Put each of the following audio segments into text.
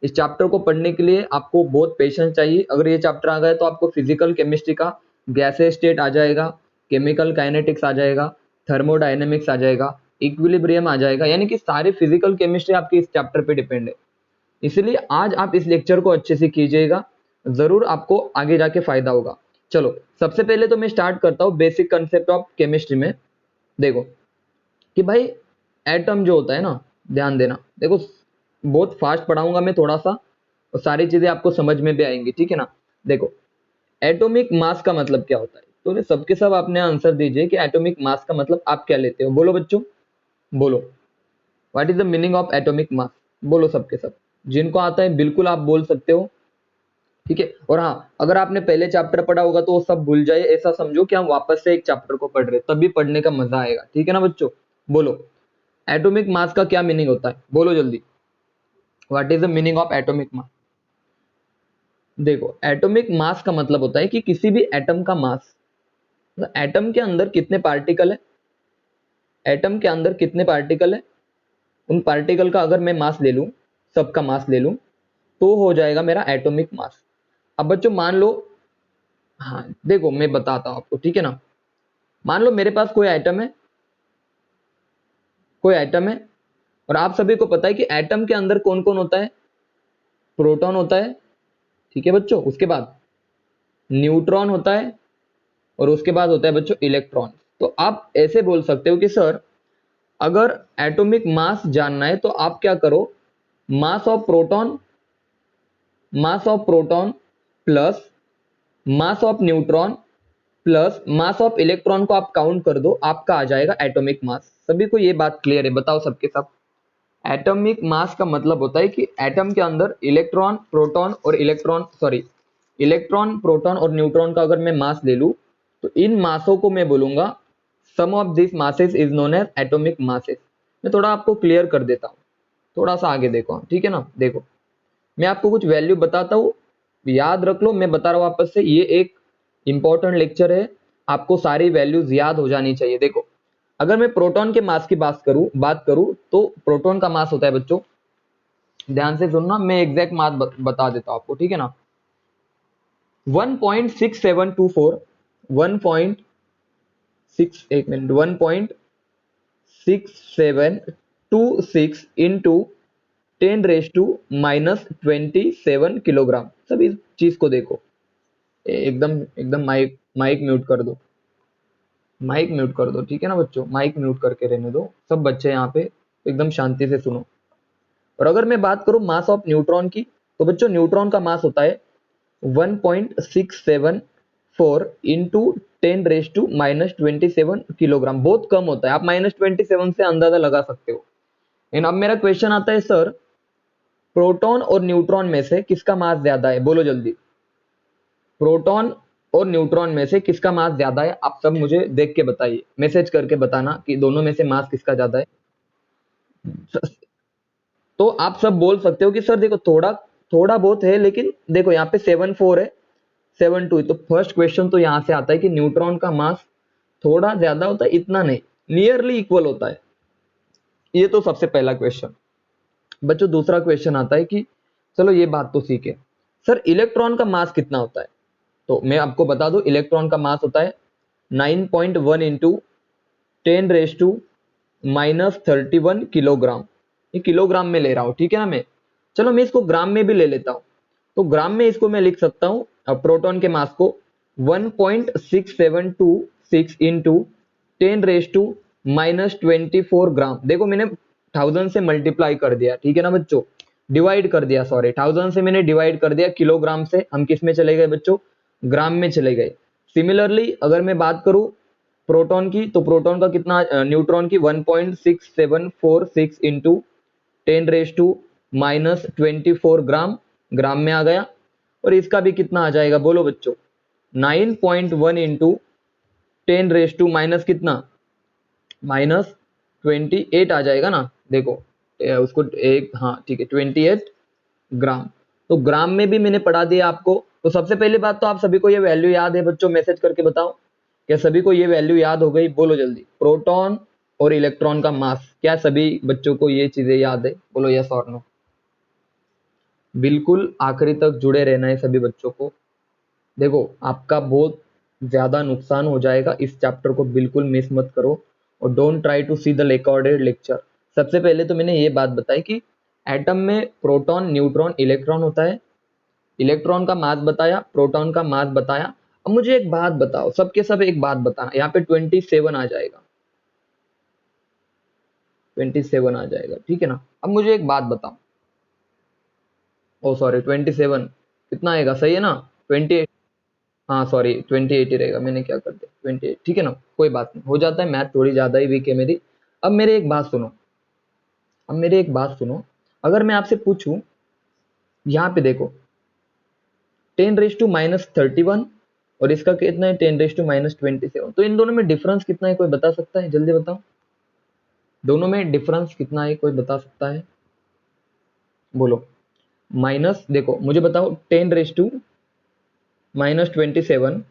इस चैप्टर को पढ़ने के लिए आपको बहुत पेशेंस चाहिए। अगर ये चैप्टर आ गया तो आपको फिजिकल केमिस्ट्री का गैसेस स्टेट आ जाएगा, केमिकल काइनेटिक्स आ जाएगा, थर्मोडायनेमिक्स आ जाएगा, इक्विलिब्रियम आ जाएगा, यानी कि सारी फिजिकल केमिस्ट्री आपकी इस चैप्टर पे डिपेंड है। इसलिए आज आप इस लेक्चर को अच्छे से कीजिएगा, जरूर आपको आगे जाके फायदा होगा। चलो सबसे पहले तो मैं स्टार्ट करता हूँ बेसिक कंसेप्ट ऑफ केमिस्ट्री में। देखो कि भाई एटम जो होता है ना, ध्यान देना, देखो बहुत फास्ट पढ़ाऊंगा मैं थोड़ा सा, और सारी चीजें आपको समझ में भी आएंगी, ठीक है ना। देखो एटॉमिक मास का मतलब क्या होता है, तो सबके सब आपने आंसर दीजिए कि एटॉमिक मास का मतलब आप क्या लेते हो। बोलो बच्चों, बोलो, what is the meaning of atomic mass. बोलो सबके सब, जिनको आता है बिल्कुल आप बोल सकते हो, ठीक है। और हाँ, अगर आपने पहले चैप्टर पढ़ा होगा तो वो सब भूल जाइए, ऐसा समझो कि हम वापस से एक चैप्टर को पढ़ रहे, तभी पढ़ने का मजा आएगा, ठीक है ना बच्चों। बोलो एटॉमिक मास का क्या मीनिंग होता है, बोलो जल्दी, what is the meaning of atomic mass. देखो एटॉमिक मास का मतलब होता है कि किसी भी एटम का मास, एटम के अंदर कितने पार्टिकल है, एटम के अंदर कितने पार्टिकल है, उन पार्टिकल का अगर मैं मास ले लूं, सबका मास ले लूं, तो हो जाएगा मेरा एटॉमिक मास। अब बच्चों मान लो, हाँ देखो मैं बताता हूं आपको, ठीक है ना। मान लो मेरे पास कोई आइटम है, कोई आइटम है, और आप सभी को पता है कि एटम के अंदर कौन कौन होता है, प्रोटॉन होता है, ठीक है बच्चों, उसके बाद न्यूट्रॉन होता है, और उसके बाद होता है बच्चों इलेक्ट्रॉन। तो आप ऐसे बोल सकते हो कि सर अगर एटॉमिक मास जानना है तो आप क्या करो, मास of proton, mass of proton plus mass of neutron plus mass of electron को आप काउंट कर दो, आपका आ जाएगा एटॉमिक मास। सभी को ये बात क्लियर है, बताओ सबके सब। एटॉमिक मास का मतलब होता है कि एटम के अंदर इलेक्ट्रॉन, प्रोटॉन और इलेक्ट्रॉन, प्रोटॉन और न्यूट्रॉन का अगर मैं मास ले लूं, तो इन मासों को मैं बोलूंगा sum of this masses is known as atomic masses. मैं थोड़ा आपको क्लियर कर देता हूं, थोड़ा सा आगे देखो, ठीक है ना। देखो मैं आपको कुछ वैल्यू बताता हूं, याद रख लो, मैं बता रहा हूं वापस से, ये एक इंपॉर्टेंट लेक्चर है, आपको सारी वैल्यूज याद हो जानी चाहिए। देखो अगर मैं प्रोटॉन के मास की बात करूं तो प्रोटॉन का मास होता है बच्चों, ध्यान से सुनना, मैं एग्जैक्ट मास बता देता हूं आपको, ठीक है ना। 1.6724, 1.6, एक मिनट, 1.6726 इंटू 10⁻⁻27 किलोग्राम। सब इस चीज को देखो, एकदम एकदम माइक माइक म्यूट कर दो, माइक म्यूट कर दो, ठीक है ना बच्चों, माइक म्यूट करके रहने दो, सब बच्चे यहाँ पे एकदम शांति से सुनो। और अगर मैं बात करूं मास ऑफ न्यूट्रॉन की, तो बच्चों न्यूट्रॉन का मास होता है 1.674 इंटू 10⁻⁻27 किलोग्राम, बहुत कम होता है, आप -27 से अंदाजा लगा सकते हो। लेकिन अब मेरा क्वेश्चन आता है, सर प्रोटॉन और न्यूट्रॉन में से किसका मास ज्यादा है, बोलो जल्दी, प्रोटॉन और न्यूट्रॉन में से किसका मास ज्यादा है। आप सब मुझे देख के बताइए, मैसेज करके बताना कि दोनों में से मास किसका ज्यादा है। तो आप सब बोल सकते हो कि सर देखो थोड़ा थोड़ा बहुत है, लेकिन देखो यहाँ पे 7.4 है, 7.2 है, तो फर्स्ट क्वेश्चन तो यहाँ से आता है कि न्यूट्रॉन का मास थोड़ा ज्यादा होता है, इतना नहीं, नियरली इक्वल होता है। ये तो सबसे पहला क्वेश्चन। बच्चों दूसरा क्वेश्चन आता है कि चलो ये बात तो सीखे, सर इलेक्ट्रॉन का मास कितना होता है। तो मैं आपको बता दूं, इलेक्ट्रॉन का मास होता है 9.1 इंटू 10⁻⁻31 किलोग्राम। ये किलोग्राम में ले रहा हूं, ठीक है ना मैं। चलो मैं इसको ग्राम में भी ले लेता हूं, तो ग्राम में इसको मैं लिख सकता हूं, प्रोटॉन के मास को 1.6726 इंटू 10⁻⁻24 ग्राम। देखो मैंने 1000 से मल्टीप्लाई कर दिया, ठीक है ना बच्चों, डिवाइड कर दिया, सॉरी 1000 से मैंने डिवाइड कर दिया, किलोग्राम से हम किस में चले गए बच्चों, ग्राम में चले गए। सिमिलरली अगर मैं बात करूं प्रोटॉन की, तो प्रोटॉन का कितना, न्यूट्रॉन की 1.6746 इंटू 10⁻⁻24 ग्राम, ग्राम में आ गया। और इसका भी कितना आ जाएगा, बोलो बच्चों, 9.1 इंटू 10⁻⁻, कितना, -28 आ जाएगा ना। देखो उसको एक, हाँ ठीक है, 28 ग्राम। तो ग्राम में भी मैंने पढ़ा दिया आपको। तो सबसे पहली बात तो आप सभी को ये वैल्यू याद है बच्चों, मैसेज करके बताओ, क्या सभी को ये वैल्यू याद हो गई, बोलो जल्दी। प्रोटॉन और इलेक्ट्रॉन का मास, क्या सभी बच्चों को ये चीजें याद है, बोलो यस और नो। बिल्कुल आखिरी तक जुड़े रहना है सभी बच्चों को। देखो आपका बहुत ज़्यादा नुकसान हो जाएगा, इस चैप्टर को बिल्कुल मिस मत करो और don't try to see the recorded lecture. सबसे पहले तो मैंने ये बात बताई कि एटम में प्रोटॉन, न्यूट्रॉन, इलेक्ट्रॉन होता है। इलेक्ट्रॉन का मास बताया, प्रोटॉन का मास बताया। अब मुझे एक बात बताओ, सबके सब एक बात बताना, यहाँ पे 27 आ जाएगा, 27 आ जाएगा, ठीक है ना। अब मुझे एक बात बताओ, ओ सॉरी 27 कितना आएगा, सही है ना, 28, हाँ सॉरी 28 ही रहेगा, मैंने क्या कर दिया 28, ठीक है ना, कोई बात नहीं, हो जाता है, मैथ थोड़ी ज्यादा ही वीक है मेरी। अब मेरी एक बात सुनो, अब मेरी एक बात सुनो, अगर मैं आपसे पूछूं, यहाँ पे देखो 10⁻⁻31 और इसका कितना है 10⁻27, तो इन दोनों में डिफरेंस कितना है, कोई बता सकता है, जल्दी बताओ, दोनों में डिफरेंस कितना है, कोई बता सकता है, बोलो। माइनस, देखो मुझे बताओ 10⁻27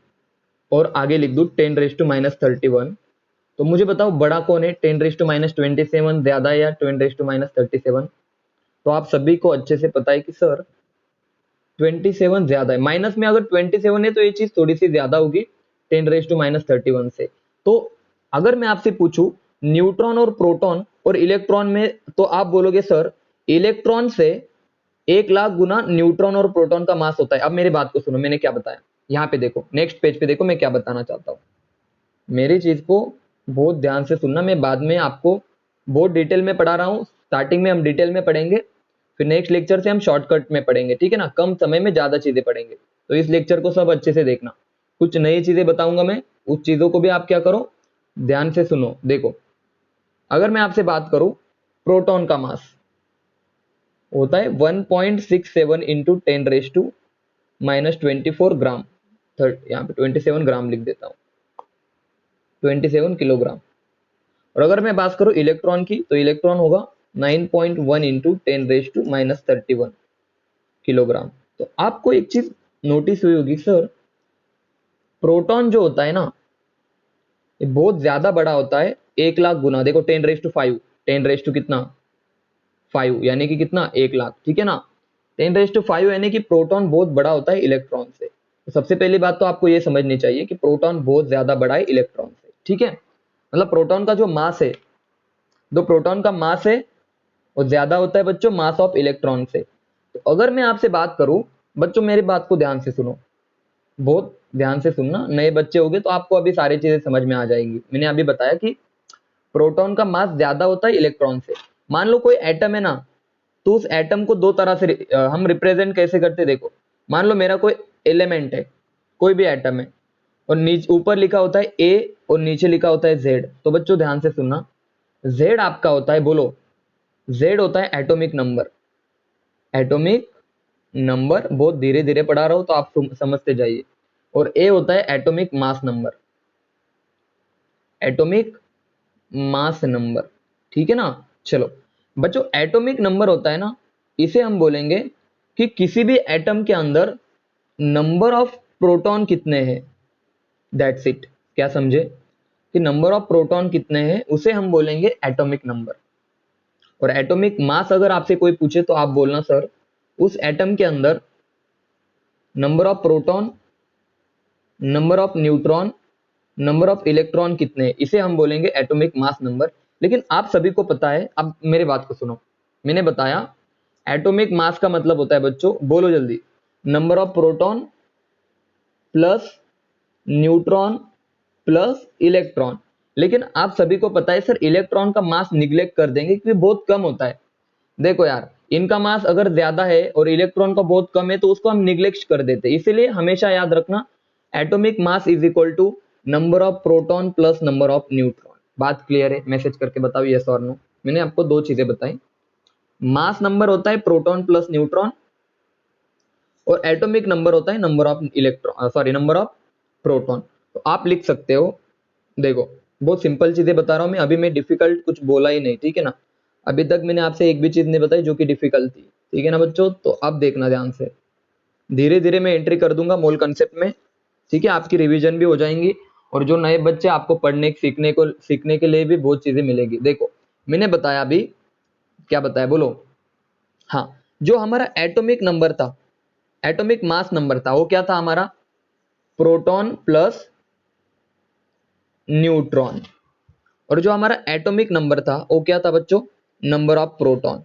और आगे लिख दूं 10⁻31, तो मुझे बताओ बड़ा कौन है, 10⁻27 ज्यादा है या 10⁻37। तो आप सभी को अच्छे से पता है कि सर 27 ज्यादा है, माइनस में अगर 27 है तो ये चीज थोड़ी सी ज्यादा होगी 10⁻31 से। तो अगर मैं आपसे पूछूं न्यूट्रॉन और प्रोटॉन और इलेक्ट्रॉन में, तो आप बोलोगे सर इलेक्ट्रॉन से 1,00,000 गुना न्यूट्रॉन और प्रोटॉन का मास होता है। अब मेरी बात को सुनो, मैंने क्या बताया, यहाँ पे देखो, नेक्स्ट पेज पे देखो, मैं क्या बताना चाहता हूँ, मेरी चीज को बहुत ध्यान से सुनना, मैं बाद में आपको बहुत डिटेल में पढ़ा रहा हूँ, स्टार्टिंग में हम डिटेल में पढ़ेंगे, फिर नेक्स्ट लेक्चर से हम शॉर्टकट में पढ़ेंगे, ठीक है ना, कम समय में ज्यादा चीजें पढ़ेंगे। तो इस लेक्चर को सब अच्छे से देखना, कुछ नई चीजें बताऊंगा मैं, उस चीजों को भी आप क्या करो, ध्यान से सुनो। देखो अगर मैं आपसे बात करूं, प्रोटॉन का मास होता है 1.67 इंटू 10⁻24 ग्राम, यहाँ पे 27 ग्राम लिख देता हूँ, 27 किलोग्राम। और अगर मैं बात करूं इलेक्ट्रॉन की, तो इलेक्ट्रॉन होगा 9.1 इंटू 10⁻31 किलोग्राम। तो आपको एक चीज नोटिस हुई होगी सर, प्रोटॉन जो होता है ना, ये बहुत ज्यादा बड़ा होता है, 1,00,000 गुना, देखो 10⁻5, 10 कितना 5, यानी कि कितना 1,00,000, ठीक है ना, 10⁻5 यानी कि प्रोटॉन बहुत बड़ा होता है इलेक्ट्रॉन से। तो सबसे पहली बात तो आपको ये समझनी चाहिए कि प्रोटॉन बहुत ज्यादा बड़ा है इलेक्ट्रॉन से, ठीक है, मतलब प्रोटॉन का जो मास है, दो प्रोटॉन का मास है वो ज्यादा होता है बच्चों मास ऑफ इलेक्ट्रॉन से। तो अगर मैं आपसे बात करूं, बच्चों मेरी बात को ध्यान से सुनो, बहुत ध्यान से सुनना, नए बच्चे होंगे तो आपको अभी सारी चीजें समझ में आ जाएंगी। मैंने अभी बताया कि प्रोटॉन का मास ज्यादा होता है इलेक्ट्रॉन से। मान लो कोई एटम है ना, तो उस एटम को दो तरह से हम रिप्रेजेंट कैसे करते, देखो मान लो मेरा कोई एलिमेंट है, कोई भी एटम है, और नीचे ऊपर लिखा होता है ए और नीचे लिखा होता है जेड। तो बच्चों ध्यान से सुनना, जेड आपका होता है, बोलो, जेड होता है एटॉमिक नंबर, एटॉमिक नंबर, बहुत धीरे धीरे पढ़ा रहा हूं तो आप समझते जाइए। और ए होता है atomic mass number, atomic mass number, ठीक है ना। चलो बच्चों, एटॉमिक नंबर होता है ना, इसे हम बोलेंगे कि किसी भी एटम के अंदर नंबर ऑफ प्रोटॉन कितने हैं, दैट्स इट। क्या समझे, कि नंबर ऑफ प्रोटॉन कितने हैं उसे हम बोलेंगे एटॉमिक नंबर। और एटॉमिक मास अगर आपसे कोई पूछे तो आप बोलना सर उस एटम के अंदर number of proton, number of neutron, number of electron कितने हैं, इसे हम बोलेंगे एटॉमिक मास नंबर। लेकिन आप सभी को पता है, अब मेरे बात को सुनो, मैंने बताया एटॉमिक मास का मतलब होता है बच्चों, बोलो जल्दी, number of proton plus neutron plus electron. लेकिन आप सभी को पता है सर इलेक्ट्रॉन का मास निग्लेक्ट कर देंगे क्योंकि बहुत कम होता है। देखो यार, इनका मास अगर ज्यादा है और इलेक्ट्रॉन का बहुत कम है तो उसको हम निग्लेक्ट कर देते हैं। इसीलिए हमेशा याद रखना atomic mass is equal to number of proton plus number of neutron. बात क्लियर है, मैसेज करके बताओ यस और नो। मैंने आपको दो चीजें बताई, मास नंबर होता है प्रोटॉन प्लस न्यूट्रॉन और एटॉमिक नंबर होता है number of electron, sorry number of proton. तो आप लिख सकते हो, देखो बहुत सिंपल चीजें बता रहा हूं मैं, अभी मैं डिफिकल्ट कुछ बोला ही नहीं, ठीक है ना। अभी तक मैंने आपसे एक भी चीज नहीं बताई जो कि डिफिकल्ट थी, ठीक है ना बच्चों। तो अब देखना ध्यान से, धीरे धीरे मैं एंट्री कर दूंगा मोल कंसेप्ट में, ठीक है, आपकी रिवीजन भी हो जाएंगी और जो नए बच्चे आपको पढ़ने सीखने के लिए भी बहुत चीजें मिलेगी। देखो मैंने बताया अभी, क्या बताया बोलो, हाँ जो हमारा एटॉमिक नंबर था, एटॉमिक मास नंबर था, वो क्या था हमारा? Proton plus neutron. और जो हमारा एटॉमिक नंबर था वो क्या था बच्चों? Number of proton.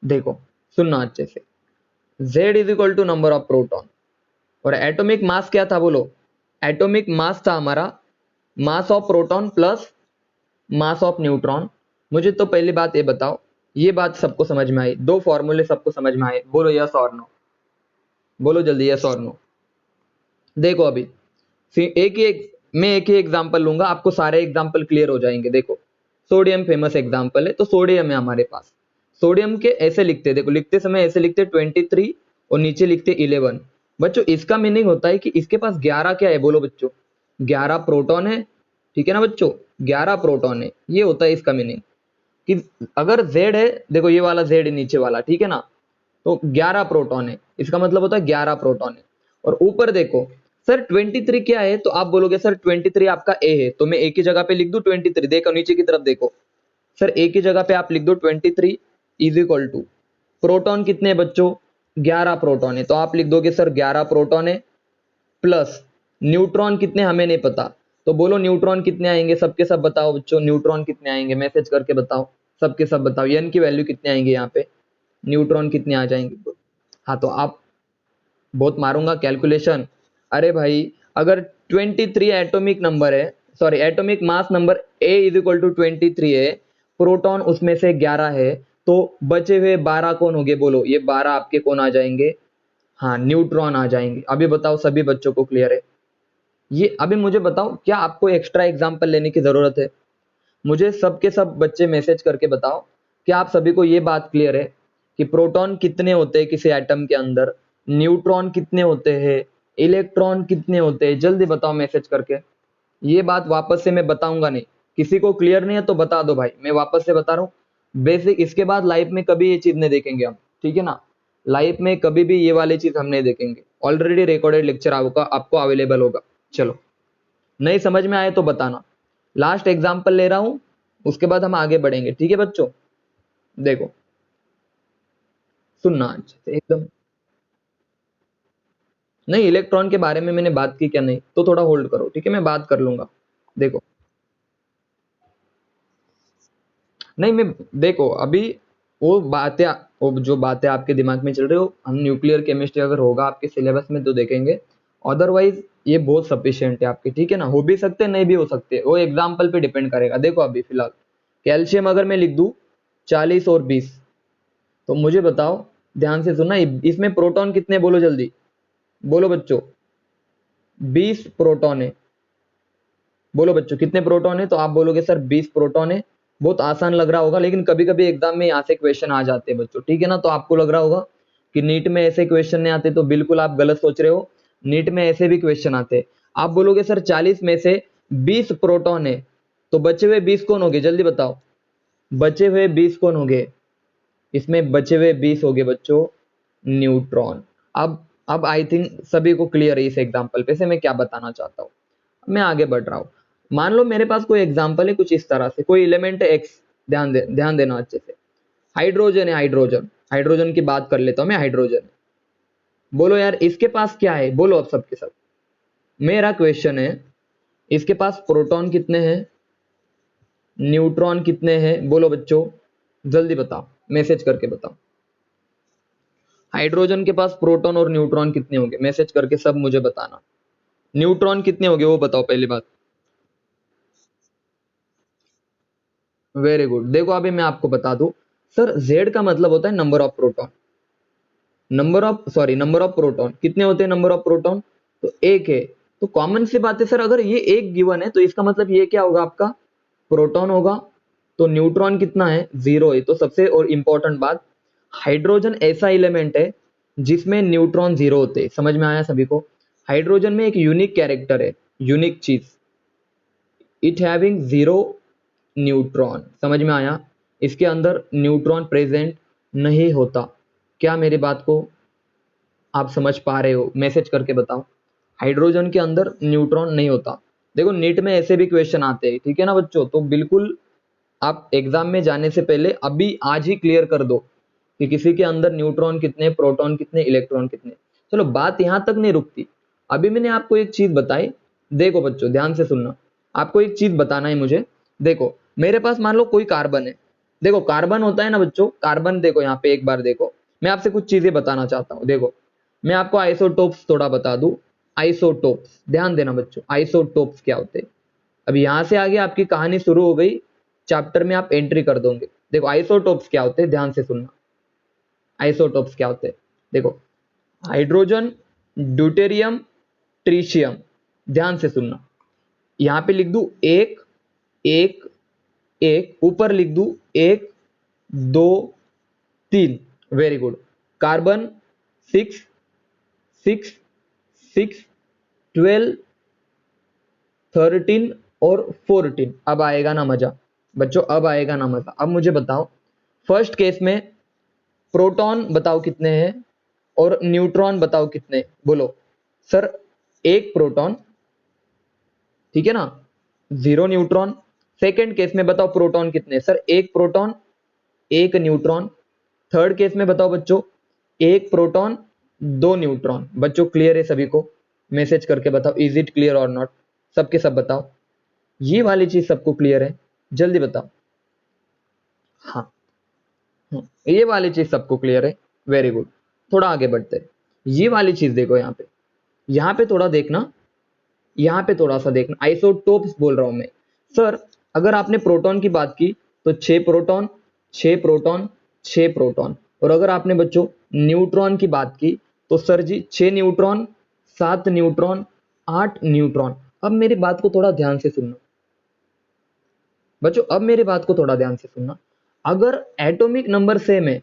देखो सुनना अच्छे से, Z is equal to number of proton. और एटॉमिक मास क्या था बोलो? एटॉमिक मास था हमारा mass of proton plus mass of neutron. मुझे तो पहली बात ये बताओ, ये बात सबको समझ में आई? दो फॉर्मूले सबको समझ में आए? बोलो यस और नो, बोलो जल्दी यस और नो। देखो अभी मैं एक ही एग्जांपल लूंगा, आपको सारे एग्जांपल क्लियर हो जाएंगे। देखो सोडियम फेमस एग्जांपल है, तो सोडियम है हमारे पास। सोडियम के ऐसे लिखते, देखो लिखते समय ऐसे लिखते 23 और नीचे लिखते 11। बच्चों इसका मीनिंग होता है कि इसके पास 11 क्या है? बोलो बच्चों, 11 प्रोटॉन है। ठीक है ना बच्चों, 11 प्रोटॉन है, ये होता है इसका मीनिंग। कि अगर Z है, देखो ये वाला Z है नीचे वाला, ठीक है ना, तो 11 प्रोटॉन है, इसका मतलब होता है 11 प्रोटॉन है। और ऊपर देखो सर 23 क्या है, तो आप बोलोगे सर 23 आपका ए है, तो मैं एक ही जगह पे लिख दूं 23। देखो नीचे की तरफ देखो सर, एक ही जगह पे आप लिख दो 23 इज इक्वल टू प्रोटॉन कितने बच्चों? 11 प्रोटॉन है, तो आप लिख दोगे सर 11 प्रोटॉन है प्लस न्यूट्रॉन कितने हमें नहीं पता, तो बोलो न्यूट्रॉन कितने आएंगे? सबके सब बताओ बच्चों, न्यूट्रॉन कितने आएंगे? मैसेज करके बताओ, सबके सब बताओ, एन की वैल्यू कितने आएंगे यहाँ पे? न्यूट्रॉन कितने आ जाएंगे? हाँ तो आप बहुत मारूंगा कैलकुलेशन। अरे भाई अगर 23 एटॉमिक नंबर है, sorry atomic mass number A is equal to 23 है, प्रोटॉन उसमें से 11 है, तो बचे हुए 12 कौन हो गए? बोलो ये 12 आपके कौन आ जाएंगे? हाँ न्यूट्रॉन आ जाएंगे। अभी बताओ सभी बच्चों को क्लियर है ये? अभी मुझे बताओ क्या आपको एक्स्ट्रा एग्जाम्पल लेने की जरूरत है? मुझे सबके सब बच्चे मैसेज करके बताओ कि आप सभी को ये बात क्लियर है कि प्रोटॉन कितने होते हैं किसी एटम के अंदर, न्यूट्रॉन कितने होते हैं, इलेक्ट्रॉन कितने होते हैं? जल्दी बताओ मैसेज करके। ये बात वापस से मैं बताऊंगा नहीं, किसी को क्लियर नहीं है तो बता दो भाई, मैं वापस से बता रहा हूँ बेसिक। इसके बाद लाइफ में कभी ये चीज नहीं देखेंगे हम, ठीक है ना? लाइफ में कभी भी ये वाली चीज हम नहीं देखेंगे। ऑलरेडी रिकॉर्डेड लेक्चर आपको अवेलेबल होगा। चलो नहीं समझ में आए तो बताना। लास्ट एग्जाम्पल ले रहा हूं, उसके बाद हम आगे बढ़ेंगे, ठीक है बच्चों? देखो सुनना अच्छे से एकदम। नहीं इलेक्ट्रॉन के बारे में मैंने बात की क्या? नहीं तो थोड़ा होल्ड करो, ठीक है, मैं बात कर लूंगा। देखो नहीं मैं, देखो अभी वो बातें, वो जो बातें आपके दिमाग में चल रही हो, हम न्यूक्लियर केमिस्ट्री अगर होगा आपके सिलेबस में तो देखेंगे। अदरवाइज ये बहुत सफिशिएंट है आपके, ठीक है ना? हो भी सकते नहीं भी हो सकते, वो एग्जाम्पल पे डिपेंड करेगा। देखो अभी फिलहाल कैल्शियम अगर मैं लिख दूं 40 और 20, तो मुझे बताओ, ध्यान से सुनना, इसमें प्रोटॉन कितने? बोलो जल्दी, बोलो बच्चों। 20 प्रोटॉन है। बोलो बच्चों कितने प्रोटॉन है? तो आप बोलोगे सर 20 प्रोटॉन है। बहुत आसान लग रहा होगा, लेकिन कभी कभी एग्जाम में यहाँ से क्वेश्चन आ जाते हैं बच्चों, ठीक है ना? तो आपको लग रहा होगा कि नीट में ऐसे क्वेश्चन नहीं आते, तो बिल्कुल आप गलत सोच रहे हो। नीट में ऐसे भी क्वेश्चन आते हैं। आप बोलोगे सर 40 में से 20 प्रोटॉन है, तो बचे हुए 20 कौन हो गए? जल्दी बताओ, बचे हुए 20 कौन हो गए? इसमें बचे हुए 20 हो गए बच्चों न्यूट्रॉन। अब आई थिंक सभी को क्लियर है इस एग्जाम्पल पे से मैं क्या बताना चाहता हूँ। मैं आगे बढ़ रहा हूँ। मान लो मेरे पास कोई एग्जाम्पल है कुछ इस तरह से, कोई एलिमेंट है एक्स, ध्यान देना अच्छे से। हाइड्रोजन है, हाइड्रोजन, हाइड्रोजन की बात कर लेता हूं मैं, हाइड्रोजन। बोलो यार इसके पास क्या है? बोलो अब सबके सब। मेरा क्वेश्चन है इसके पास प्रोटॉन कितने हैं, न्यूट्रॉन कितने हैं? बोलो बच्चों जल्दी बताओ, मैसेज करके बताओ। हाइड्रोजन के पास प्रोटॉन और न्यूट्रॉन कितने होंगे? मैसेज करके सब मुझे बताना। न्यूट्रॉन कितने होंगे वो बताओ पहली बात। Very good. देखो अभी मैं आपको बता दूं, सर जेड का मतलब होता है number of proton, number of proton कितने होते हैं? नंबर ऑफ प्रोटॉन तो एक है। तो कॉमन सी बात है सर, अगर ये एक गिवन है तो इसका मतलब ये क्या होगा? आपका प्रोटॉन होगा। तो न्यूट्रॉन कितना है? 0 है। तो सबसे और इंपॉर्टेंट बात, हाइड्रोजन ऐसा एलिमेंट है जिसमें न्यूट्रॉन 0 होते हैं। समझ में आया सभी को? हाइड्रोजन में एक यूनिक कैरेक्टर है, यूनिक चीज, इट हैविंग 0 न्यूट्रॉन। समझ में आया? इसके अंदर न्यूट्रॉन प्रेजेंट नहीं होता। क्या मेरी बात को आप समझ पा रहे हो? मैसेज करके बताओ। हाइड्रोजन के अंदर न्यूट्रॉन नहीं होता। देखो नीट में ऐसे भी क्वेश्चन आते हैं, ठीक है ना बच्चों? तो बिल्कुल आप एग्जाम में जाने से पहले अभी आज ही क्लियर कर दो कि किसी के अंदर न्यूट्रॉन कितने, प्रोटॉन कितने, इलेक्ट्रॉन कितने। चलो बात यहां तक नहीं रुकती, अभी मैंने आपको एक चीज बताई, देखो बच्चों ध्यान से सुनना, आपको एक चीज बताना है मुझे। देखो मेरे पास मान लो कोई कार्बन है, देखो कार्बन होता है ना बच्चों, कार्बन देखो यहाँ पे एक बार देखो, मैं आपसे कुछ चीजें बताना चाहता हूँ। देखो मैं आपको आइसोटोप्स थोड़ा बता दूं, आइसोटोप्स ध्यान देना बच्चों, आइसोटोप्स क्या होते हैं। अब यहां से आगे आपकी कहानी शुरू हो गई, चैप्टर में आप एंट्री कर दोगे। देखो आइसोटोप्स क्या होते हैं, ध्यान से सुनना। आइसोटोप्स क्या होते हैं, देखो हाइड्रोजन, ड्यूटेरियम, ट्रिशियम, ध्यान से सुनना। यहां पे लिख दू एक, एक, एक, ऊपर लिख दू एक, दो, तीन, वेरी गुड। कार्बन 6, 6, 6, 12, 13 और 14। अब आएगा ना मजा बच्चों, अब आएगा ना मजा। अब मुझे बताओ फर्स्ट केस में प्रोटॉन बताओ कितने हैं और न्यूट्रॉन बताओ कितने, बोलो सर। एक प्रोटॉन, ठीक है ना, 0 न्यूट्रॉन। सेकेंड केस में बताओ प्रोटॉन कितने, सर एक प्रोटॉन, एक न्यूट्रॉन। थर्ड केस में बताओ बच्चों, एक प्रोटॉन, 2 न्यूट्रॉन। बच्चों क्लियर है सभी को, मैसेज करके बताओ इज इट क्लियर और नॉट, सबके सब बताओ। ये वाली चीज सबको क्लियर है, जल्दी बताओ। हाँ ये वाली चीज सबको क्लियर है, वेरी गुड। थोड़ा आगे बढ़ते हैं, ये वाली चीज देखो यहाँ पे थोड़ा देखना, यहाँ पे थोड़ा सा देखना, आइसोटोप्स बोल रहा हूं मैं। सर अगर आपने प्रोटॉन की बात की तो 6 प्रोटॉन, 6 प्रोटॉन, 6 प्रोटॉन। और अगर आपने बच्चों न्यूट्रॉन की बात की तो सर जी 6 न्यूट्रॉन, 7 न्यूट्रॉन, 8 न्यूट्रॉन। अब मेरी बात को थोड़ा ध्यान से सुनना बच्चों, अब मेरी बात को थोड़ा ध्यान से सुनना। अगर एटॉमिक नंबर सेम है,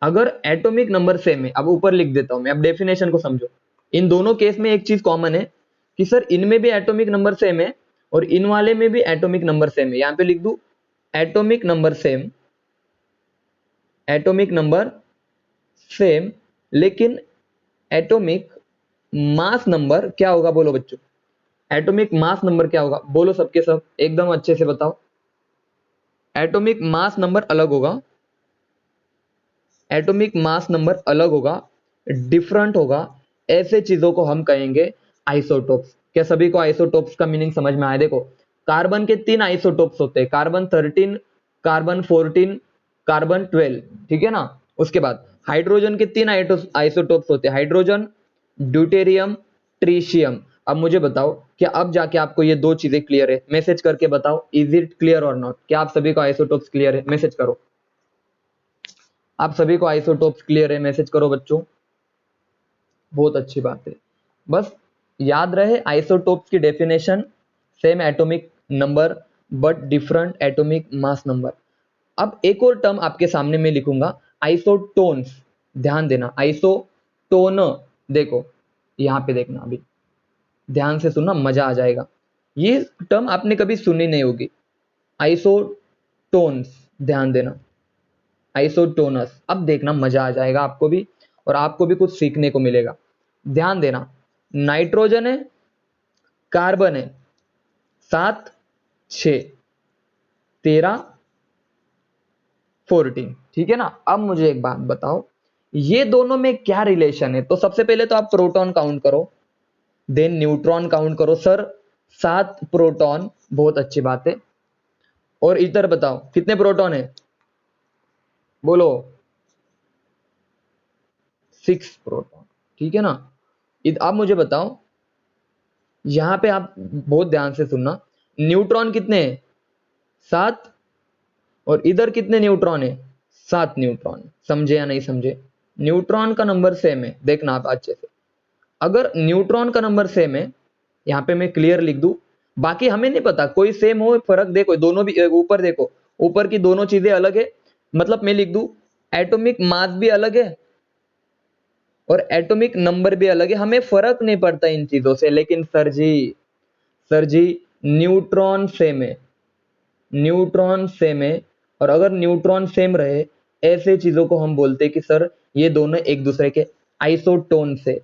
अगर एटॉमिक नंबर सेम है, अब ऊपर लिख देता हूं मैं, अब डेफिनेशन को समझो। इन दोनों केस में एक चीज कॉमन है कि सर इनमें भी एटॉमिक नंबर सेम है और इन वाले में भी एटॉमिक नंबर सेम है। यहां पे लिख दू atomic number same, atomic number same, लेकिन एटॉमिक मास नंबर क्या होगा, बोलो बच्चों। एटॉमिक मास नंबर क्या होगा, बोलो सबके सब एकदम अच्छे से बताओ। एटॉमिक मास नंबर अलग होगा, एटॉमिक मास नंबर अलग होगा, डिफरेंट होगा। ऐसे चीजों को हम कहेंगे आइसोटोप्स। क्या सभी को आइसोटोप्स का मीनिंग समझ में आया? देखो कार्बन के 3 आइसोटोप्स होते हैं, कार्बन 13, कार्बन 14, कार्बन 12, ठीक है ना। उसके बाद हाइड्रोजन के 3 आइसोटोप्स होते हैं, हाइड्रोजन, ड्यूटेरियम, ट्रिशियम। अब मुझे बताओ क्या अब जाके आपको ये दो चीजें क्लियर है? मैसेज करके बताओ इज इट क्लियर और नॉट। क्या आप सभी को आइसोटोप्स क्लियर है? मैसेज करो, आप सभी को आइसोटोप्स क्लियर है? मैसेज करो बच्चों, बहुत अच्छी बात है। बस याद रहे आइसोटोप्स की definition, same atomic number but different atomic mass number. अब एक और टर्म आपके सामने में लिखूंगा, आइसोटोन्स। ध्यान देना, आइसोटोन, देखो यहां पे देखना, अभी ध्यान से सुनना, मजा आ जाएगा। ये टर्म आपने कभी सुनी नहीं होगी, आइसोटोन्स, ध्यान देना, आइसोटोनस। अब देखना मजा आ जाएगा आपको भी और आपको भी कुछ सीखने को मिलेगा। ध्यान देना, नाइट्रोजन है, कार्बन है, 7, 6, 13, 14, ठीक है ना। अब मुझे एक बात बताओ, ये दोनों में क्या रिलेशन है? तो सबसे पहले तो आप प्रोटॉन काउंट करो, देन न्यूट्रॉन काउंट करो। सर 7 प्रोटॉन, बहुत अच्छी बात है। और इधर बताओ कितने प्रोटॉन है, बोलो 6 प्रोटॉन, ठीक है ना। अब मुझे बताओ, यहां पे आप बहुत ध्यान से सुनना, न्यूट्रॉन कितने हैं? 7। और इधर कितने न्यूट्रॉन है? 7 न्यूट्रॉन। समझे या नहीं समझे? न्यूट्रॉन का नंबर सेम है, देखना आप अच्छे से। अगर न्यूट्रॉन का नंबर सेम है, यहां पे मैं क्लियर लिख दूं, बाकी हमें नहीं पता, कोई सेम हो फर्क देखो, दोनों भी ऊपर देखो, ऊपर की दोनों चीजें अलग है, मतलब मैं लिख दूं एटॉमिक मास भी अलग है और एटॉमिक नंबर भी अलग है, हमें फर्क नहीं पड़ता इन चीजों से। लेकिन सर जी न्यूट्रॉन सेम है, न्यूट्रॉन सेम है। और अगर न्यूट्रॉन सेम रहे, ऐसे चीजों को हम बोलते हैं कि सर ये दोनों एक दूसरे के आइसोटोन से,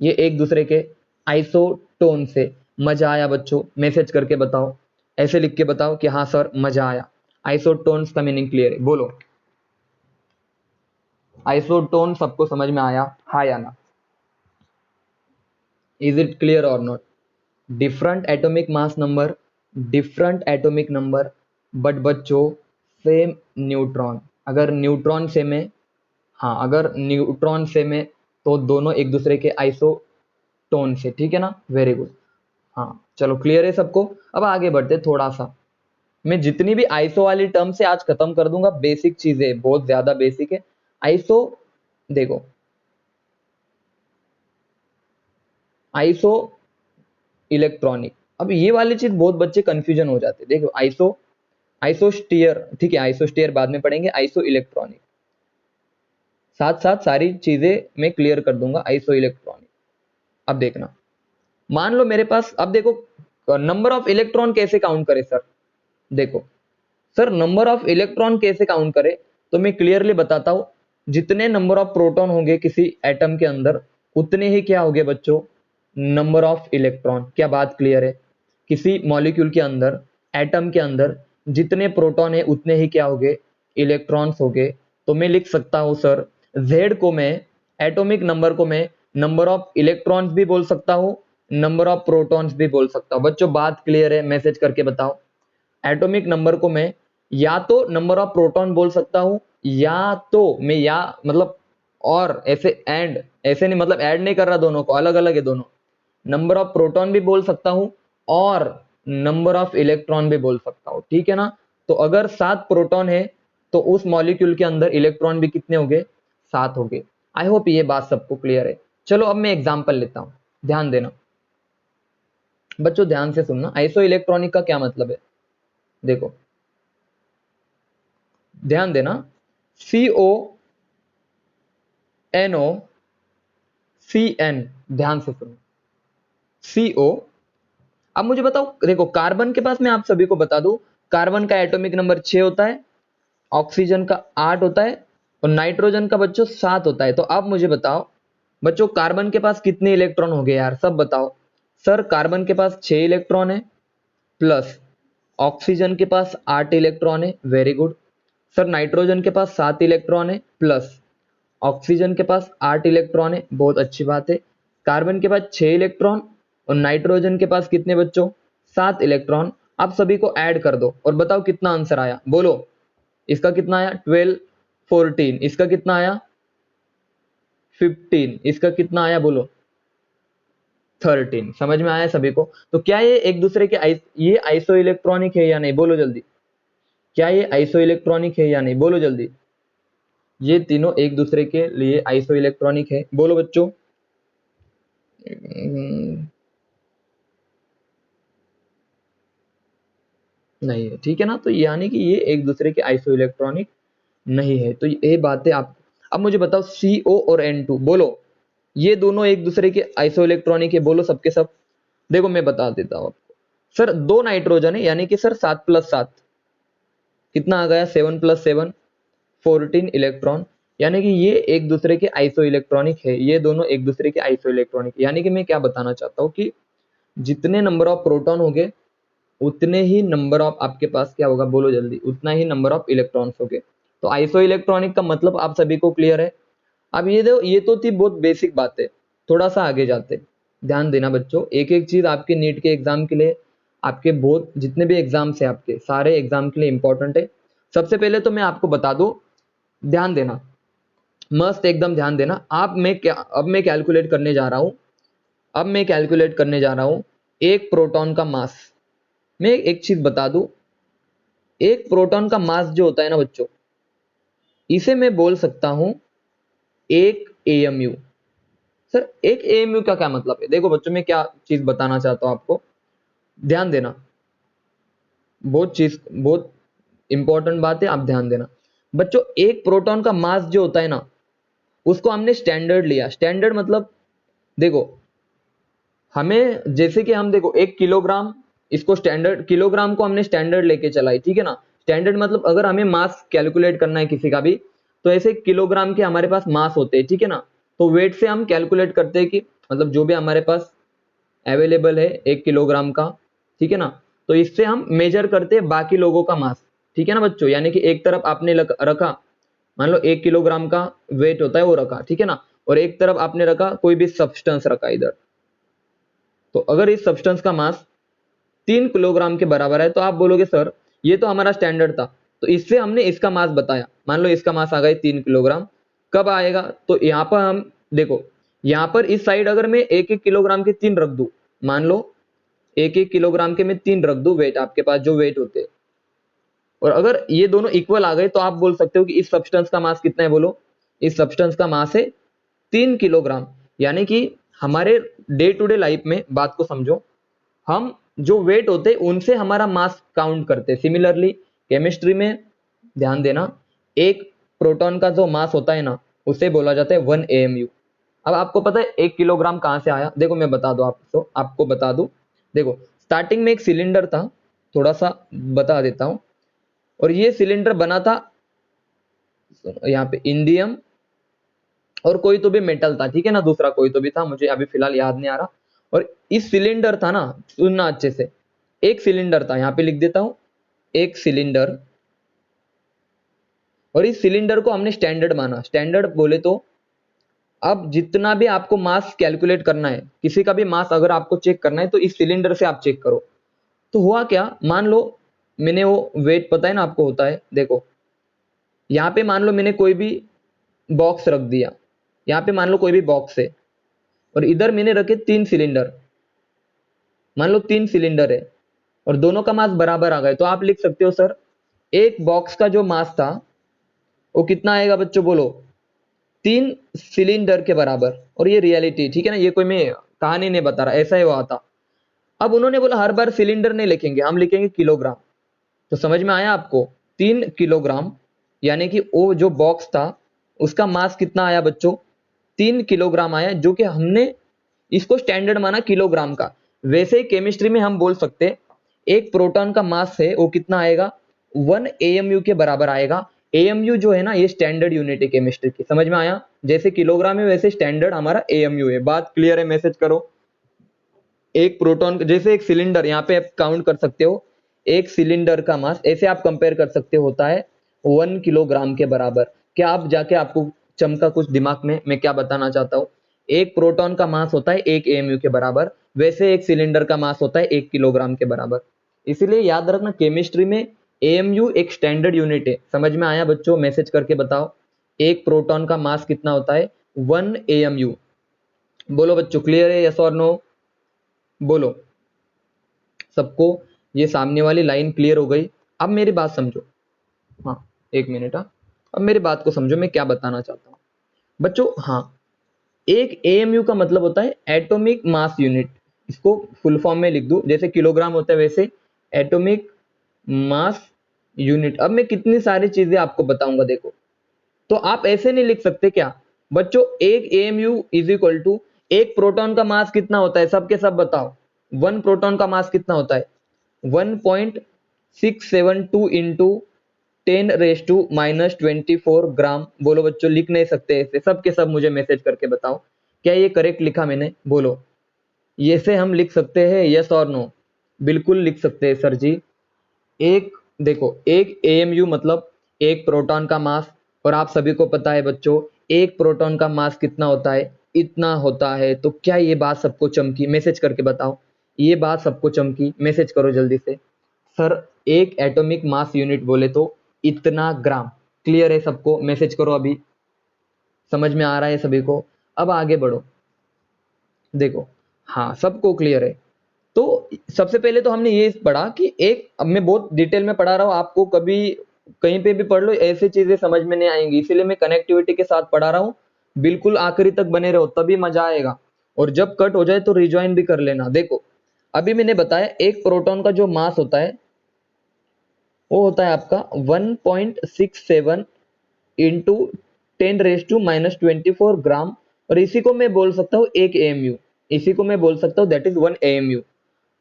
ये एक दूसरे के आइसोटोन से। मजा आया बच्चों? मैसेज करके बताओ, ऐसे लिख के बताओ कि हाँ सर मजा आया। आइसोटोन्स का मीनिंग क्लियर है, बोलो। आइसोटोन सबको समझ में आया, हाँ या ना? इज इट क्लियर और not? Different atomic mass number, different atomic number, but बच्चों सेम न्यूट्रॉन। अगर न्यूट्रॉन सेम है, हाँ अगर न्यूट्रॉन सेम है तो दोनों एक दूसरे के आइसोटोन से, ठीक है ना? Very good. हाँ चलो क्लियर है सबको। अब आगे बढ़ते थोड़ा सा, मैं जितनी भी आइसो वाली टर्म से आज खत्म कर दूंगा, बेसिक चीजें बहुत ज्यादा बेसिक है। आइसो, देखो आइसो इलेक्ट्रॉनिक, अब ये वाली चीज बहुत बच्चे कंफ्यूजन हो जाते हैं। देखो आइसो, आइसोस्टीयर, ठीक है आइसोस्टीयर बाद में पढ़ेंगे, आइसो इलेक्ट्रॉनिक साथ साथ सारी चीजें मैं क्लियर कर दूंगा। आइसो इलेक्ट्रॉनिक, अब देखना, मान लो मेरे पास, अब देखो नंबर ऑफ इलेक्ट्रॉन कैसे काउंट करे सर? देखो सर नंबर ऑफ इलेक्ट्रॉन कैसे काउंट करे, तो मैं क्लियरली बताता हूं। जितने नंबर ऑफ प्रोटॉन होंगे किसी एटम के अंदर, उतने ही क्या होंगे बच्चों, नंबर ऑफ इलेक्ट्रॉन। क्या बात क्लियर है? किसी मॉलिक्यूल के अंदर, एटम के अंदर जितने प्रोटॉन है उतने ही क्या होंगे, इलेक्ट्रॉन्स होंगे। तो मैं लिख सकता हूं सर, Z को मैं, एटॉमिक नंबर को मैं नंबर ऑफ इलेक्ट्रॉन्स भी बोल सकता हूं, नंबर ऑफ प्रोटॉन्स भी बोल सकता हूं। बच्चों बात क्लियर है? मैसेज करके बताओ। एटॉमिक नंबर को मैं या तो नंबर ऑफ प्रोटॉन बोल सकता हूं, या तो मैं, या मतलब और ऐसे एंड, ऐसे नहीं मतलब ऐड नहीं कर रहा, दोनों को अलग अलग है दोनों। नंबर ऑफ प्रोटॉन भी बोल सकता हूं और नंबर ऑफ इलेक्ट्रॉन भी बोल सकता हूं, ठीक है ना? तो अगर 7 प्रोटॉन है तो उस मॉलिक्यूल के अंदर इलेक्ट्रॉन भी कितने होंगे, 7 होंगे। आई होप ये बात सबको क्लियर है। चलो अब मैं एग्जांपल लेता हूं, ध्यान देना बच्चों, ध्यान से सुनना। आइसो इलेक्ट्रॉनिक का क्या मतलब है? देखो ध्यान देना, CONO ध्यान से सुनो, CO। अब मुझे बताओ, देखो कार्बन के पास मैं आप सभी को बता दूं, कार्बन का एटॉमिक नंबर 6 होता है, ऑक्सीजन का 8 होता है और नाइट्रोजन का बच्चों 7 होता है। तो अब मुझे बताओ बच्चों, कार्बन के पास कितने इलेक्ट्रॉन हो गए यार, सब बताओ। सर कार्बन के पास 6 इलेक्ट्रॉन है, प्लस ऑक्सीजन के पास 8 इलेक्ट्रॉन है, वेरी गुड। सर नाइट्रोजन के पास 7 इलेक्ट्रॉन है, प्लस ऑक्सीजन के पास 8 इलेक्ट्रॉन है, बहुत अच्छी बात है। कार्बन के पास 6 इलेक्ट्रॉन और नाइट्रोजन के पास कितने बच्चों, 7 इलेक्ट्रॉन। आप सभी को ऐड कर दो और बताओ कितना आंसर आया, बोलो। इसका कितना आया 12, 14, इसका कितना आया 15, इसका कितना आया बोलो 13। समझ में आया सभी को? तो क्या ये एक दूसरे के ये आइसो इलेक्ट्रॉनिक है या नहीं, बोलो जल्दी। क्या ये आइसो इलेक्ट्रॉनिक है या नहीं, बोलो जल्दी। ये तीनों एक दूसरे के लिए आइसो इलेक्ट्रॉनिक है, बोलो बच्चों। नहीं है, ठीक है ना? तो यानी कि ये एक दूसरे के आइसो इलेक्ट्रॉनिक नहीं है। तो ये बातें आप, अब मुझे बताओ CO और N2, बोलो ये दोनों एक दूसरे के आइसो इलेक्ट्रॉनिक है, बोलो सबके सब। देखो मैं बता देता हूं आपको, सर 2 नाइट्रोजन है, यानी कि सर 7 + 7 कितना आ गया, 7 + 7 14 इलेक्ट्रॉन। यानी कि ये एक दूसरे के आइसो इलेक्ट्रॉनिक है, ये दोनों एक दूसरे के आइसो इलेक्ट्रॉनिक। यानी कि मैं क्या बताना चाहता हूँ कि जितने नंबर ऑफ प्रोटॉन होंगे उतने ही नंबर ऑफ आपके पास क्या होगा, बोलो जल्दी, उतना ही नंबर ऑफ इलेक्ट्रॉन्स होंगे। तो आइसो इलेक्ट्रॉनिक का मतलब आप सभी को क्लियर है। अब ये देखो, ये तो थी बहुत बेसिक बातें, थोड़ा सा आगे जाते। ध्यान देना बच्चों, एक एक चीज आपके नीट के एग्जाम के लिए, आपके बहुत जितने भी एग्जाम्स है आपके सारे एग्जाम के लिए इंपॉर्टेंट है। सबसे पहले तो मैं आपको बता दूं, ध्यान देना मस्त एकदम ध्यान देना। आप मैं क्या, अब मैं कैलकुलेट करने जा रहा हूं, अब मैं कैलकुलेट करने जा रहा हूं एक प्रोटॉन का मास। मैं एक चीज बता दूं, एक प्रोटॉन का मास जो होता है ना बच्चों, इसे मैं बोल सकता हूं एक AMU। सर एक AMU का क्या मतलब है? देखो बच्चों मैं क्या चीज बताना चाहता हूं आपको, ध्यान देना, बहुत इंपॉर्टेंट बात है, आप ध्यान देना बच्चों। एक प्रोटॉन का मास जो होता है ना, उसको हमने स्टैंडर्ड लिया। स्टैंडर्ड मतलब देखो, हमें जैसे कि हम देखो 1 किलोग्राम, इसको स्टैंडर्ड, किलोग्राम को हमने स्टैंडर्ड लेके चला है, ठीक है ना? स्टैंडर्ड मतलब अगर हमें मास कैलकुलेट करना है किसी का भी, तो ऐसे किलोग्राम के हमारे पास मास होते हैं, ठीक है ना? तो वेट से हम कैलकुलेट करते हैं कि मतलब जो भी हमारे पास अवेलेबल है 1 किलोग्राम का, ठीक है ना? तो इससे हम मेजर करते हैं बाकी लोगों का मास, ठीक है ना बच्चों? यानी कि एक तरफ आपने रखा मान लो 1 किलोग्राम का वेट होता है वो रखा, ठीक है ना, और एक तरफ आपने रखा कोई भी सब्सटेंस रखा इधर, तो अगर इस सब्सटेंस का मास 3 किलोग्राम के बराबर है तो आप बोलोगे सर ये तो हमारा स्टैंडर्ड था, तो इससे हमने इसका मास बताया, मान लो इसका मास आ गया 3 किलोग्राम, कब आएगा, तो यहाँ पर हम देखो, यहाँ पर इस साइड अगर मैं 1-1 किलोग्राम के 3 रख दूं, मान लो 1-1 किलोग्राम के मैं 3 रख दूं वेट, आपके पास जो वेट होते, और अगर ये दोनों इक्वल आ गए तो आप बोल सकते हो कि इस सब्सटेंस का मास कितना है, बोलो, इस सब्सटेंस का मास है 3 किलोग्राम। यानी कि हमारे डे टू डे लाइफ में, बात को समझो, हम जो वेट होते हैं उनसे हमारा मास काउंट करते हैं। सिमिलरली केमिस्ट्री में ध्यान देना, एक प्रोटॉन का जो मास होता है ना, उसे बोला जाता है 1 AMU। अब आपको पता है 1 किलोग्राम कहां से आया, देखो मैं बता दूं आपको बता दूं, देखो स्टार्टिंग में एक सिलेंडर था, थोड़ा सा बता देता हूं, और ये सिलेंडर बना था यहाँ पे इंडियम और कोई तो भी मेटल था, ठीक है ना, दूसरा कोई तो भी था, मुझे अभी फिलहाल याद नहीं आ रहा। और इस सिलेंडर था ना, सुनना अच्छे से, एक सिलेंडर था, यहाँ पे लिख देता हूं, एक सिलेंडर, और इस सिलेंडर को हमने स्टैंडर्ड माना। स्टैंडर्ड बोले तो अब जितना भी आपको मास कैलकुलेट करना है, किसी का भी मास अगर आपको चेक करना है तो इस सिलेंडर से आप चेक करो। तो हुआ क्या, मान लो मैंने वो वेट पता है ना आपको होता है, देखो यहाँ पे मान लो मैंने कोई भी बॉक्स रख दिया, यहाँ पे मान लो कोई भी बॉक्स है, और इधर मैंने रखे 3 सिलेंडर, मान लो 3 सिलेंडर है, और दोनों का मास बराबर आ गए, तो आप लिख सकते हो सर एक बॉक्स का जो मास था वो कितना आएगा बच्चों, बोलो, 3 सिलेंडर के बराबर। और ये रियलिटी, ठीक है ना, ये कोई मैं कहानी नहीं बता रहा, ऐसा ही हुआ था। अब उन्होंने बोला हर बार सिलेंडर नहीं लिखेंगे, हम लिखेंगे किलोग्राम। तो समझ में आया आपको, 3 किलोग्राम, यानी कि वो जो बॉक्स था उसका मास कितना आया बच्चों, 3 किलोग्राम आया, जो कि हमने इसको स्टैंडर्ड माना किलोग्राम का। वैसे ही केमिस्ट्री में हम बोल सकते एक प्रोटॉन का मास है वो कितना आएगा, 1 AMU के बराबर आएगा। AMU जो है ना, ये स्टैंडर्ड यूनिट है केमिस्ट्री की, समझ में आया, जैसे किलोग्राम है वैसे स्टैंडर्ड हमारा AMU है। बात क्लियर है, मैसेज करो। एक प्रोटॉन, जैसे एक सिलेंडर, यहाँ पे आप काउंट कर सकते हो, एक सिलेंडर का मास ऐसे आप कंपेयर कर सकते हो, होता है 1 किलोग्राम के बराबर। क्या आप जाके आपको चमका कुछ दिमाग में, मैं क्या बताना चाहता हूँ, एक प्रोटॉन का मास होता है 1 AMU के बराबर, वैसे एक सिलेंडर का मास होता है 1 किलोग्राम के बराबर। इसीलिए याद रखना केमिस्ट्री में AMU एक स्टैंडर्ड यूनिट है। समझ में आया बच्चों, मैसेज करके बताओ, एक प्रोटॉन का मास कितना होता है, 1 AMU। बोलो बच्चों, क्लियर है, यस और नो, बोलो सबको, ये सामने वाली लाइन क्लियर हो गई। अब मेरी बात समझो, हाँ 1 मिनट, हाँ अब मेरी बात को समझो, मैं क्या बताना चाहता हूँ बच्चों। हाँ, एक AMU का मतलब होता है एटॉमिक मास यूनिट, इसको फुल फॉर्म में लिख दूं, जैसे किलोग्राम होता है वैसे एटॉमिक मास यूनिट। अब मैं कितनी सारी चीजें आपको बताऊंगा, देखो, तो आप ऐसे नहीं लिख सकते क्या बच्चों, एक AMU इज इक्वल टू एक प्रोटॉन का मास कितना होता है, सबके सब बताओ, 1 प्रोटॉन का मास कितना होता है, 1.672 इंटू 10⁻⁻24 ग्राम। बोलो बच्चों, लिख नहीं सकते ऐसे, सबके सब मुझे मैसेज करके बताओ, क्या ये करेक्ट लिखा मैंने, बोलो, ये से हम लिख सकते हैं, यस और नो, बिल्कुल लिख सकते हैं सर जी। एक, देखो, एक AMU मतलब एक प्रोटॉन का मास, और आप सभी को पता है बच्चों एक प्रोटॉन का मास कितना होता है, इतना होता है। तो क्या ये बात सबको चमकी, मैसेज करके बताओ, ये बात सबको चमकी, मैसेज करो जल्दी से। सर एक एटॉमिक मास यूनिट बोले तो इतना ग्राम, क्लियर है सबको, मैसेज करो अभी, समझ में आ रहा है सभी को। अब आगे बढ़ो, देखो, हाँ सबको क्लियर है। तो सबसे पहले तो हमने ये पढ़ा कि एक, अब मैं बहुत डिटेल में पढ़ा रहा हूँ, आपको कभी कहीं पे भी पढ़ लो ऐसी चीजें समझ में नहीं आएंगी, इसीलिए मैं कनेक्टिविटी के साथ पढ़ा रहा हूँ। बिल्कुल आखिरी तक बने रहो, तभी मजा आएगा, और जब कट हो जाए तो रिज्वाइन भी कर लेना। देखो अभी मैंने बताया एक प्रोटॉन का जो मास होता है वो होता है आपका 1.67 इंटू 10⁻⁻24 ग्राम, और इसी को मैं बोल सकता हूँ एक AMU, इसी को मैं बोल सकता हूँ दैट इज 1 AMU।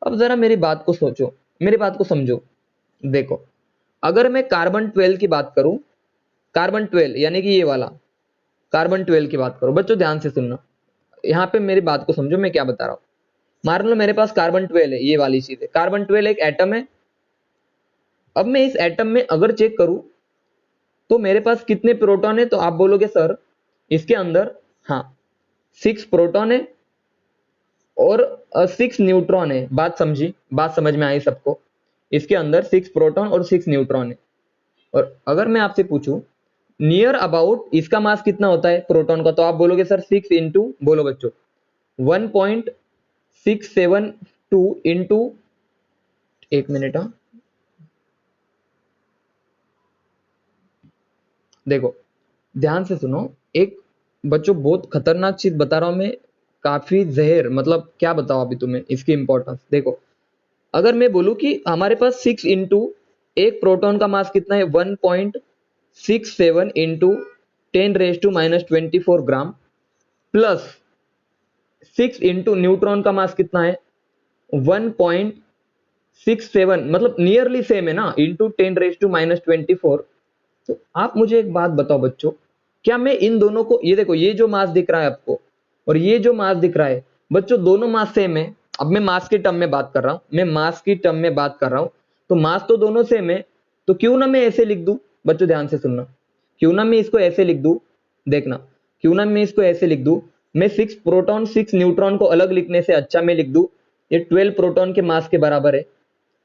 अब जरा मेरी बात को सोचो, मेरी बात को समझो, देखो अगर मैं कार्बन 12 की बात करूं, कार्बन 12 यानी कि ये वाला कार्बन 12 की बात करूं, बच्चों ध्यान से सुनना, यहाँ पे मेरी बात को समझो मैं क्या बता रहा हूं। मान लो मेरे पास कार्बन 12 है, ये वाली चीज है, कार्बन 12 एक एटम है। अब मैं इस एटम में अगर चेक करूं तो मेरे पास कितने प्रोटॉन है, तो आप बोलोगे सर इसके अंदर हाँ 6 प्रोटॉन है और 6 न्यूट्रॉन है। बात समझी, बात समझ में आई सबको? इसके अंदर 6 प्रोटॉन और 6 न्यूट्रॉन है। और अगर मैं आपसे पूछूं नियर अबाउट इसका मास कितना होता है प्रोटॉन का, तो आप बोलोगे सर 6 इंटू, बोलो बच्चों, 1.672 इंटू, एक मिनट हाँ, देखो ध्यान से सुनो, एक बच्चों बहुत खतरनाक चीज बता रहा हूं मैं, काफी जहर, मतलब क्या बताओ अभी तुम्हें इसकी इंपॉर्टेंस। देखो अगर मैं बोलूं कि हमारे पास 6 इंटू एक प्रोटॉन का मास कितना है 1.67 इंटू 10⁻⁻24 ग्राम, प्लस 6 इंटू न्यूट्रॉन का मास कितना है 1.67, मतलब नियरली सेम है ना, इंटू 10⁻⁻24। तो आप मुझे एक बात बताओ बच्चों, क्या मैं इन दोनों को, ये देखो ये जो मास दिख रहा है आपको और ये जो मास दिख रहा है बच्चों, दोनों मास सेम है। अब मैं मास के टर्म में बात कर रहा हूं, मैं मास की टर्म में बात कर रहा हूं, तो मास तो दोनों सेम है। तो क्यों ना मैं ऐसे लिख दूं, बच्चों ध्यान से सुनना, क्यों ना मैं इसको ऐसे लिख दूं, देखना, क्यों ना मैं इसको ऐसे लिख दूं, मैं 6 प्रोटॉन 6 न्यूट्रॉन को अलग लिखने से अच्छा मैं लिख दूं ये 12 प्रोटॉन के मास के बराबर है।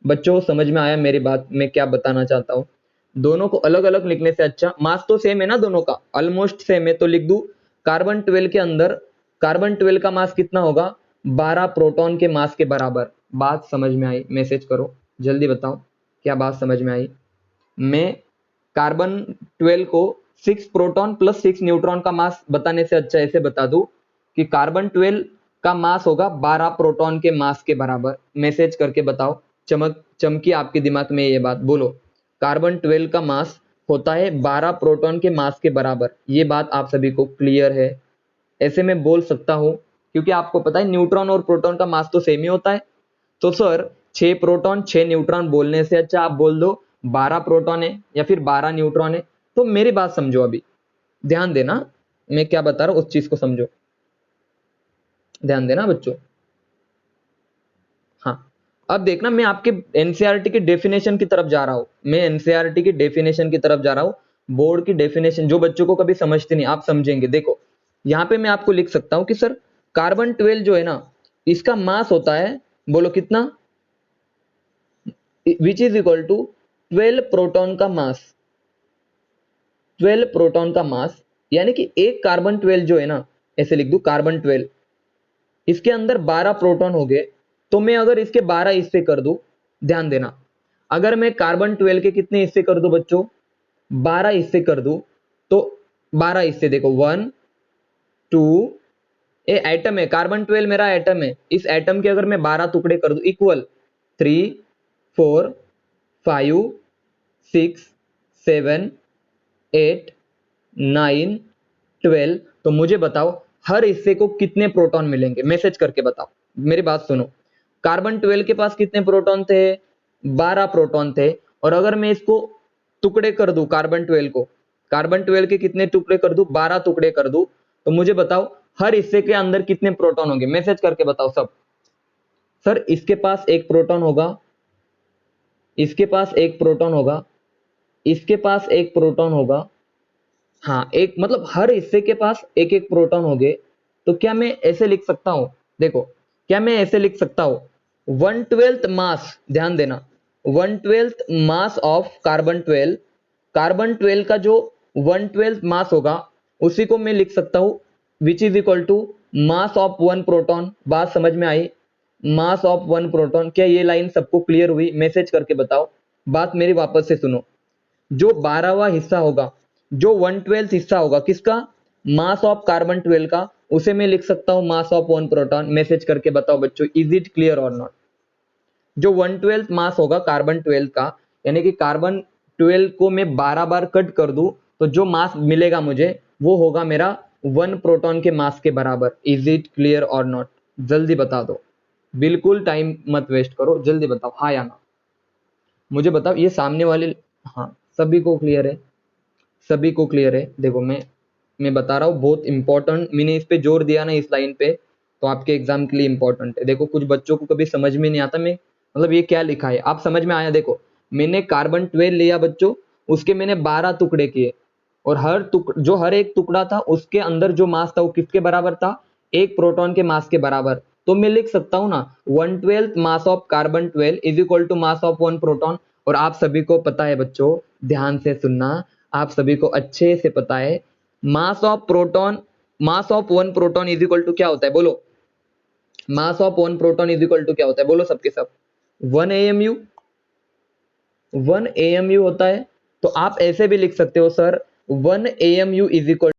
बच्चों समझ में आया मेरी बात, मैं क्या बताना चाहता हूं? दोनों को अलग अलग लिखने से अच्छा, मास तो सेम है ना दोनों का, ऑलमोस्ट सेम है, तो लिख दूं कार्बन 12 के अंदर कार्बन 12 का मास कितना होगा 12 प्रोटॉन के मास के बराबर। बात समझ में आई? मैसेज करो जल्दी बताओ क्या बात समझ में आई? मैं कार्बन 12 को 6 प्रोटॉन प्लस 6 न्यूट्रॉन का मास बताने से अच्छा ऐसे बता दूं कि कार्बन 12 का मास होगा 12 प्रोटॉन के मास के बराबर। मैसेज करके बताओ, चमकी आपके दिमाग में ये बात, बोलो कार्बन 12 का मास होता है 12 प्रोटॉन के मास के बराबर। ये बात आप सभी को क्लियर है? ऐसे मैं बोल सकता हूं क्योंकि आपको पता है न्यूट्रॉन और प्रोटॉन का मास तो सेम ही होता है। तो सर 6 प्रोटॉन 6 न्यूट्रॉन बोलने से अच्छा आप बोल दो 12 प्रोटॉन है या फिर 12 न्यूट्रॉन है। तो मेरी बात समझो, अभी ध्यान देना मैं क्या बता रहा हूं उस चीज को समझो, ध्यान देना बच्चों। हाँ अब देखना, मैं आपके एनसीईआरटी की डेफिनेशन की तरफ जा रहा हूं, मैं एनसीईआरटी की डेफिनेशन की तरफ जा रहा हूं। बोर्ड की डेफिनेशन जो बच्चों को कभी समझते नहीं, आप समझेंगे। देखो यहां पे मैं आपको लिख सकता हूं कि सर कार्बन 12 जो है ना इसका मास होता है, बोलो कितना, which is equal to 12 proton का मास, 12 प्रोटॉन का मास, यानी कि एक कार्बन 12 जो है ना, ऐसे लिख दू कार्बन 12, इसके अंदर 12 प्रोटॉन हो गए, तो मैं अगर इसके 12 हिस्से कर दूं, ध्यान देना, अगर मैं कार्बन 12 के कितने हिस्से कर दूं बच्चों 12 हिस्से कर दूं, तो 12 हिस्से देखो 1 2, ये एटम है, कार्बन 12 मेरा एटम है, इस एटम के अगर मैं 12 टुकड़े कर दूं इक्वल 3 4 5 6 7 8 9 12, तो मुझे बताओ हर हिस्से को कितने प्रोटॉन मिलेंगे, मैसेज करके बताओ। मेरी बात सुनो, कार्बन 12 के पास कितने प्रोटॉन थे 12 प्रोटॉन थे, और अगर मैं इसको टुकड़े कर दूं कार्बन 12 को, कार्बन 12 के कितने टुकड़े कर दूं 12 टुकड़े कर दूं, तो मुझे बताओ हर हिस्से के अंदर कितने प्रोटॉन होंगे, मैसेज करके बताओ सब। सर इसके पास एक प्रोटॉन होगा, इसके पास एक प्रोटॉन होगा, इसके पास एक प्रोटॉन होगा, हाँ एक, मतलब हर हिस्से के पास एक एक प्रोटॉन हो गए। तो क्या मैं ऐसे लिख सकता हूं, देखो क्या मैं ऐसे लिख सकता हूं 1/12 मास, ध्यान देना 1/12 मास ऑफ कार्बन 12, कार्बन 12 का जो 1/12 मास होगा उसी को मैं लिख सकता हूं which is equal to mass of 1 proton. बात समझ में आई? मास ऑफ 1 प्रोटॉन। क्या ये लाइन सबको क्लियर हुई? मैसेज करके बताओ। बात मेरी वापस से सुनो, जो 12वां हिस्सा होगा, जो 1/12 हिस्सा होगा किसका, मास ऑफ कार्बन 12 का, उसे मैं लिख सकता हूं मास ऑफ 1 प्रोटॉन। मैसेज करके बताओ बच्चों, इज इट क्लियर और नॉट? जो 1/12 मास होगा कार्बन 12 का, यानी कि कार्बन 12 को मैं 12 बार कट कर दूं तो जो मास मिलेगा मुझे वो होगा मेरा 1 प्रोटॉन के मास के बराबर। इज इट क्लियर और नॉट? जल्दी बता दो, बिल्कुल टाइम मत वेस्ट करो, जल्दी बताओ हाँ या ना, मुझे बताओ। ये सामने वाले, हाँ सभी को क्लियर है, सभी को क्लियर है। देखो मैं बता रहा हूँ, बहुत इंपॉर्टेंट, मैंने इस पे जोर दिया ना इस लाइन पे, तो आपके एग्जाम के लिए इंपॉर्टेंट है। देखो कुछ बच्चों को कभी समझ में नहीं आता मैं, मतलब ये क्या लिखा है, आप समझ में आया? देखो मैंने कार्बन 12 लिया बच्चों, उसके मैंने 12 टुकड़े किए और हर एक टुकड़ा था उसके अंदर जो मास था वो किसके बराबर था, एक प्रोटॉन के मास के बराबर। तो मैं लिख सकता हूं ना 1/12 mass of carbon 12 is equal to mass of 1 proton. और आप सभी को पता है बच्चों, ध्यान से सुनना, आप सभी को अच्छे से पता है mass of 1 proton is equal to क्या होता है, बोलो। Mass of 1 proton is equal to क्या होता है, बोलो सबके सब। 1 AMU, 1 AMU होता है। तो आप ऐसे भी लिख सकते हो सर 1 AMU इज इक्वल